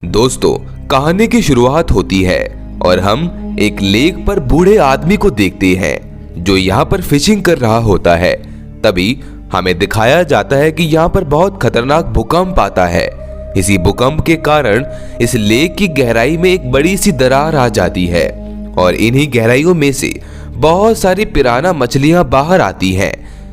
दोस्तों, कहानी की शुरुआत होती है और हम एक लेक पर बूढ़े आदमी को देखते हैं जो यहाँ पर फिशिंग कर रहा होता है। तभी हमें दिखाया जाता है कि यहाँ पर बहुत खतरनाक भूकंप आता है। इसी भूकंप के कारण इस लेक की गहराई में एक बड़ी सी दरार आ जाती है और इन्हीं गहराइयों में से बहुत सारी पिराना मछलियां बाहर आती हैं।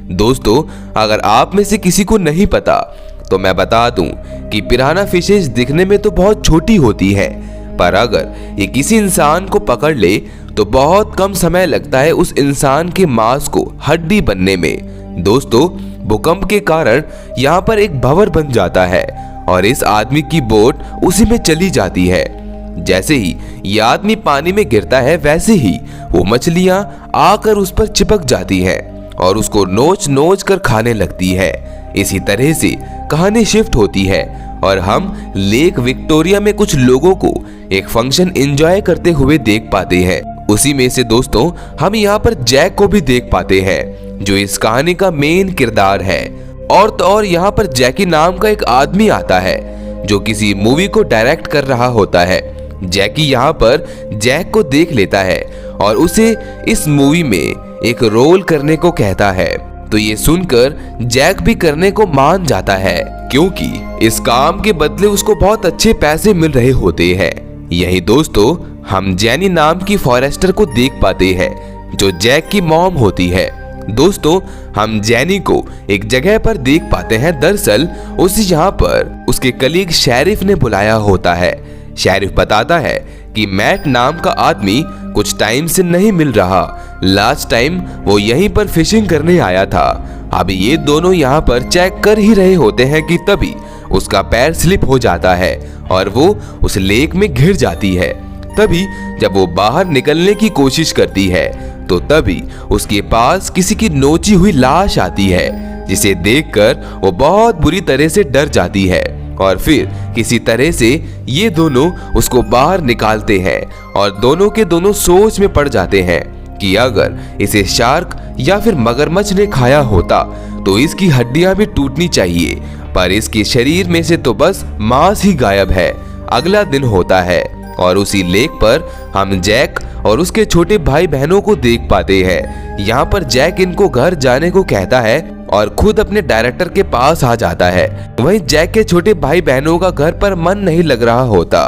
दोस्तों, अगर आप में से किसी को नहीं पता तो मैं बता दूं कि पिराना फिशेज दिखने में तो बहुत छोटी होती है, पर अगर ये किसी इंसान को पकड़ ले तो बहुत कम समय लगता है उस इंसान के मांस को हड्डी बनने में। दोस्तों, भूकंप के कारण यहाँ पर एक भंवर बन जाता है और इस आदमी की बोट उसी में चली जाती है। जैसे ही ये आदमी पानी में गिरता है वैसे ही वो मछलियां आकर उस पर चिपक जाती हैं और उसको नोच नोच कर खाने लगती है। इसी तरह से कहानी शिफ्ट होती है और हम लेक विक्टोरिया में कुछ लोगों को एक फंक्शन एंजॉय करते हुए देख पाते हैं। उसी में से दोस्तों हम यहाँ पर जैक को भी देख पाते हैं जो इस कहानी का मेन किरदार है। और तो और यहाँ पर जैकी नाम का एक आदमी आता है जो किसी मूवी को डायरेक्ट कर रहा होता है। जैकी यहाँ पर जैक को देख लेता है और उसे इस मूवी में एक रोल करने को कहता है। तो ये सुनकर जैक भी करने को मान जाता है क्योंकि इस काम के बदले उसको बहुत अच्छे पैसे मिल रहे होते हैं। यही दोस्तों हम जेनी नाम की फॉरेस्टर को देख पाते हैं जो जैक की मॉम होती है। दोस्तों, हम जेनी को एक जगह पर देख पाते हैं। दरअसल उसे यहाँ पर उसके कलीग शेरिफ ने बुलाया होता है। शेरिफ बताता है कि मैट नाम का आदमी कुछ टाइम से नहीं मिल रहा। लास्ट टाइम वो यहीं पर फिशिंग करने आया था। अभी ये दोनों यहाँ पर चेक कर ही रहे होते हैं कि तभी उसका पैर स्लिप हो जाता है और वो उस लेक में घिर जाती है। तभी जब वो बाहर निकलने की कोशिश करती है तो तभी उसके पास किसी की नोची हुई लाश आती है, जिसे देखकर वो बहुत बुरी तरह से डर जाती है और फिर किसी तरह से ये दोनों उसको बाहर निकालते हैं और दोनों के दोनों सोच में पड़ जाते हैं कि अगर इसे शार्क या फिर मगरमच्छ ने खाया होता तो इसकी हड्डियां भी टूटनी चाहिए, पर इसके शरीर में से तो बस मांस ही गायब है। अगला दिन होता है और उसी लेक पर हम जैक और उसके छोटे भाई बहनों को देख पाते हैं। यहाँ पर जैक इनको घर जाने को कहता है और खुद अपने डायरेक्टर के पास आ जाता है। वहीं जैक के छोटे भाई बहनों का घर पर मन नहीं लग रहा होता,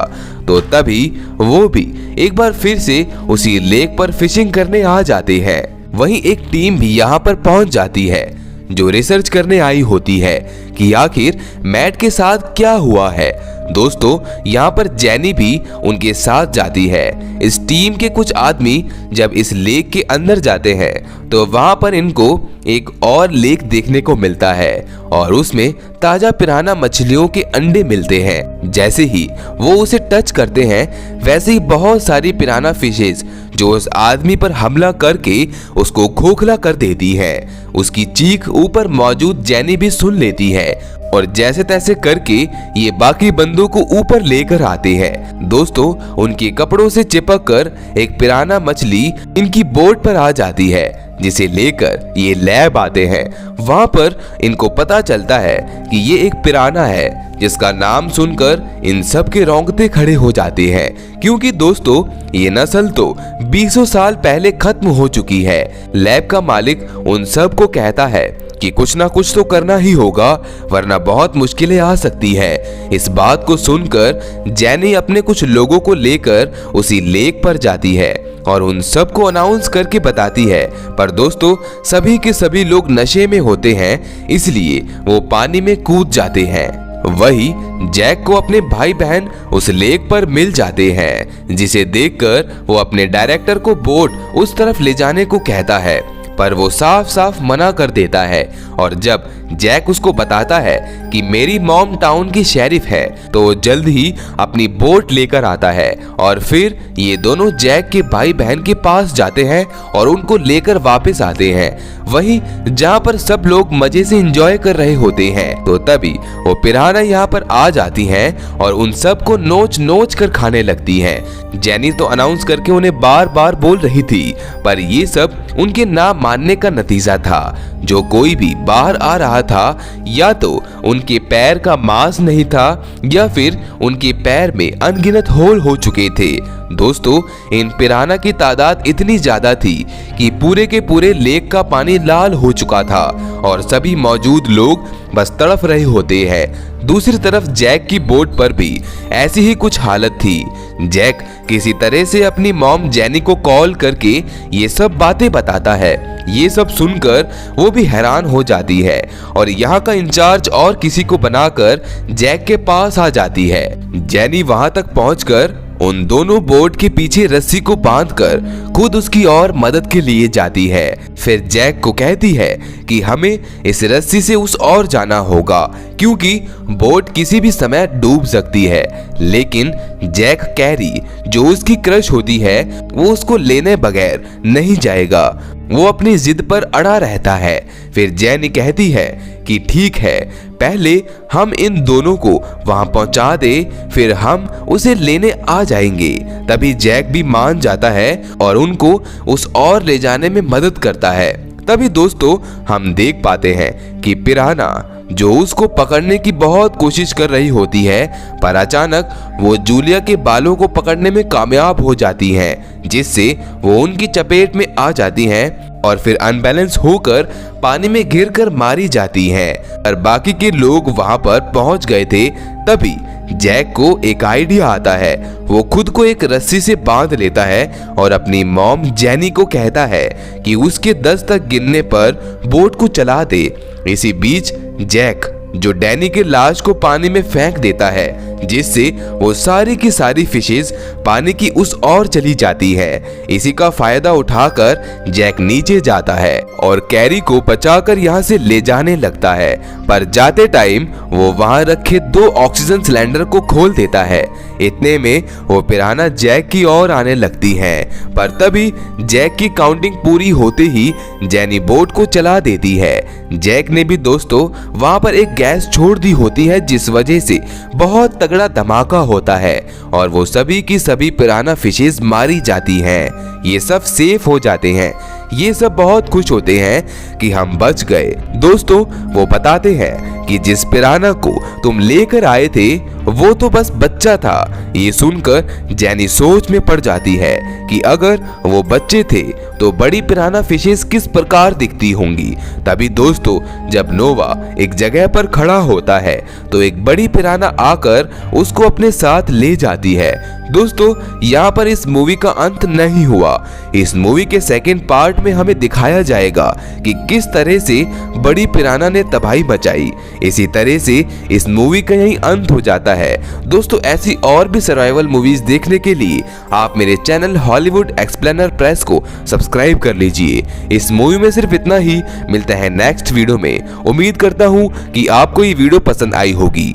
तो तभी वो भी एक बार फिर से उसी लेक पर फिशिंग करने आ जाते हैं। वहीं एक टीम भी यहाँ पर पहुंच जाती है जो रिसर्च करने आई होती है कि आखिर मैट के साथ क्या हुआ है। दोस्तों, यहाँ पर जेनी भी उनके साथ जाती है। इस टीम के कुछ आदमी जब इस लेक के अंदर जाते हैं तो वहां पर इनको एक और लेक देखने को मिलता है और उसमें ताजा पिराना मछलियों के अंडे मिलते हैं। जैसे ही वो उसे टच करते हैं वैसे ही बहुत सारी पिराना फिशेज जो उस आदमी पर हमला करके उसको खोखला कर देती है। उसकी चीख ऊपर मौजूद जेनी भी सुन लेती है और जैसे तैसे करके ये बाकी बंदों को ऊपर लेकर आते हैं। दोस्तों, उनके कपड़ों से चिपक कर एक पिराना मछली इनकी बोट पर आ जाती है, जिसे लेकर ये लैब आते हैं। वहां पर इनको पता चलता है कि ये एक पिराना है, जिसका नाम सुनकर इन सब के रोंगटे खड़े हो जाते हैं क्योंकि दोस्तों ये नस्ल तो 200 साल पहले खत्म हो चुकी है। लैब का मालिक उन सब को कहता है कि कुछ ना कुछ तो करना ही होगा वरना बहुत मुश्किलें आ सकती है। इस बात को सुनकर जेनी अपने कुछ लोगों को लेकर उसी लेक पर जाती है और उन सबको अनाउंस करके बताती है, पर दोस्तों सभी के सभी लोग नशे में होते हैं इसलिए वो पानी में कूद जाते हैं। वही जैक को अपने भाई बहन उस लेक पर मिल जाते हैं, जिसे देखकर वो अपने डायरेक्टर को बोट उस तरफ ले जाने को कहता है, पर वो साफ साफ मना कर देता है। और जब जैक उसको बताता है कि मेरी मॉम टाउन की शेरिफ है तो वो जल्द ही अपनी बोट लेकर आता है और फिर ये दोनों जैक के भाई बहन के पास जाते हैं और उनको लेकर वापस आते हैं। वहीं जहाँ पर सब लोग मजे से एंजॉय कर रहे होते हैं तो तभी वो पिराना यहाँ पर आ जाती हैं और उन सबको नोच नोच कर खाने लगती हैं। जेनी तो अनाउंस करके उन्हें बार बार बोल रही थी, पर ये सब उनके ना मारने का नतीजा था। जो कोई भी बाहर आ रहा था या तो उनके पैर का मांस नहीं था या फिर उनके पैर में अनगिनत होल हो चुके थे। दोस्तों, इन पिराना की तादाद इतनी ज्यादा थी कि पूरे के पूरे लेक का पानी लाल हो चुका था और सभी मौजूद लोग बस तड़प रहे होते हैं। दूसरी तरफ जैक की बोट पर भी ऐसी ही कुछ हालत थी। जैक किसी तरह से अपनी मॉम जेनी को कॉल करके ये सब बातें बताता है। ये सब सुनकर वो भी हैरान हो जाती है और यहाँ का इंचार्ज और किसी को बनाकर जैक के पास आ जाती है। जेनी वहां तक पहुंचकर उन दोनों बोट के पीछे रस्सी को बांधकर खुद उसकी और मदद के लिए जाती है। फिर जैक को कहती है कि हमें इस रस्सी से उस और जाना होगा क्योंकि बोट किसी भी समय डूब सकती है। लेकिन जैक कैरी, जो उसकी क्रश होती है, वो उसको लेने बगैर नहीं जाएगा। वो अपनी जिद पर अड़ा रहता है। फिर जेनी कहती है कि ठीक है, पहले हम इन दोनों को वहां पहुंचा दे, फिर हम उसे लेने आ जाएंगे। तभी जैक भी मान जाता है और उनको उस और ले जाने में मदद करता है। तभी दोस्तों, हम देख पाते हैं कि पिराना जो उसको पकड़ने की बहुत कोशिश कर रही होती है, पर अचानक वो जूलिया के बालों को पकड़ने में कामयाब हो जाती हैं, जिससे वो उनकी चपेट में आ जाती हैं और फिर अनबैलेंस होकर पानी में गिरकर मारी जाती हैं। और बाकी के लोग वहां पर पहुंच गए थे। तभी जैक को एक आइडिया आता है। वो खुद को एक रस्सी से बांध लेता है और अपनी मॉम जेनी को कहता है कि उसके 10 तक गिनने पर बोट को चला दे। इसी बीच जैक जो डैनी के लाश को पानी में फेंक देता है, जिससे वो सारी की सारी फिशेस पानी की उस ओर चली जाती है। इसी का फायदा उठाकर जैक नीचे जाता है और कैरी को बचाकर यहाँ से ले जाने लगता है। पर जाते टाइम वो वहां रखे 2 ऑक्सीजन सिलेंडर को खोल देता है। इतने में वो पिराना जैक की ओर आने लगती हैं। पर तभी जैक की काउंटिंग पूरी होते ही जेनी बोट को चला देती है। जैक ने भी दोस्तों वहां पर एक गैस छोड़ दी होती है, जिस वजह से बहुत तगड़ा धमाका होता है और वो सभी की सभी पिराना फिशेस मारी जाती हैं। ये सब सेफ हो जाते हैं। ये सब बहुत खुश होते हैं कि हम बच गए। दोस्तों, वो बताते हैं कि जिस पिराना को तुम लेकर आए थे वो तो बस बच्चा था। ये सुनकर जेनी सोच में पड़ जाती है कि अगर वो बच्चे थे तो बड़ी पिराना फिशेस किस प्रकार दिखती होंगी। तभी दोस्तों, जब नोवा एक जगह पर खड़ा होता है तो एक बड़ी पिराना आकर उसको अपने साथ ले जाती है। दोस्तों, यहाँ पर इस मूवी का अंत नहीं हुआ। इस मूवी के सेकंड पार्ट में हमें दिखाया जाएगा कि किस तरह से बड़ी पिराना ने तबाही मचाई। इसी तरह से इस मूवी का यही अंत हो जाता है। दोस्तों, ऐसी और भी सर्वाइवल मूवीज देखने के लिए आप मेरे चैनल हॉलीवुड एक्सप्लेनर प्रेस को सब्सक्राइब कर लीजिए। इस मूवी में सिर्फ इतना ही। मिलता है नेक्स्ट वीडियो में। उम्मीद करता हूँ कि आपको ये वीडियो पसंद आई होगी।